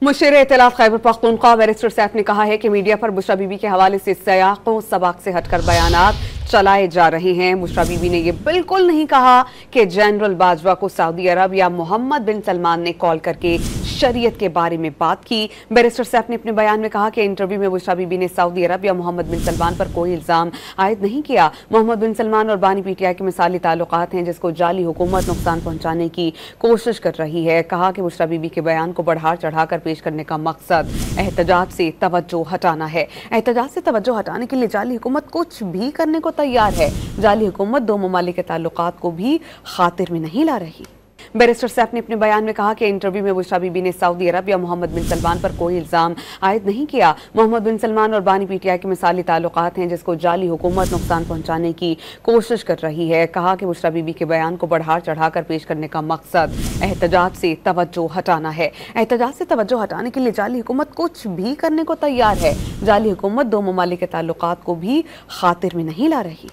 Musheer इत्तलात Khyber Pakhtunkhwa barrister Saif ने कहा है कि मीडिया पर बुशरा बीबी के हवाले से सियाक़ो सबाक़ से हटकर बयानात चलाए जा रहे हैं। बुशरा बीबी ने यह बिल्कुल नहीं कहा कि जनरल बाजवा को सऊदी अरब या मोहम्मद बिन सलमान ने कॉल करके शरीयत के बारे में बात की। बैरिस्टर सैफ ने अपने बयान में कहा कि इंटरव्यू में बुशरा बीबी ने सऊदी अरब या मोहम्मद बिन सलमान पर कोई इल्ज़ाम आयद नहीं किया। मोहम्मद बिन सलमान और बानी पीटीआई के मिसाली ताल्लुकात हैं जिसको जाली हुकूमत नुकसान पहुंचाने की कोशिश कर रही है। कहा कि बुशरा बीबी के बयान को बढ़ा चढ़ाकर पेश करने का मकसद एहतजाज से तवज्जो हटाना है। एहतजाज से तवज्जो हटाने के लिए जाली हुकूमत कुछ भी करने को तैयार है। जाली हुकूमत दो ममालिक के ताल्लुकात को भी खातिर में नहीं ला रही। बैरिस्टर सैफ ने अपने बयान में कहा कि इंटरव्यू में बुशरा बीबी ने सऊदी अरब या मोहम्मद बिन सलमान पर कोई इल्ज़ाम आयद नहीं किया। मोहम्मद बिन सलमान और बानी पीटीआई के मिसाली ताल्लुकात हैं जिसको जाली हुकूमत नुकसान पहुंचाने की कोशिश कर रही है। कहा कि बुशरा बीबी के बयान को बढ़ा चढ़ाकर पेश करने का मकसद एहतजाज से तवज्जो हटाना है। एहतजाज से तवज्जो हटाने के लिए जाली हुकूमत कुछ भी करने को तैयार है। जाली हुकूमत दो ममालिक के ताल्लुकात को भी खातिर में नहीं ला रही।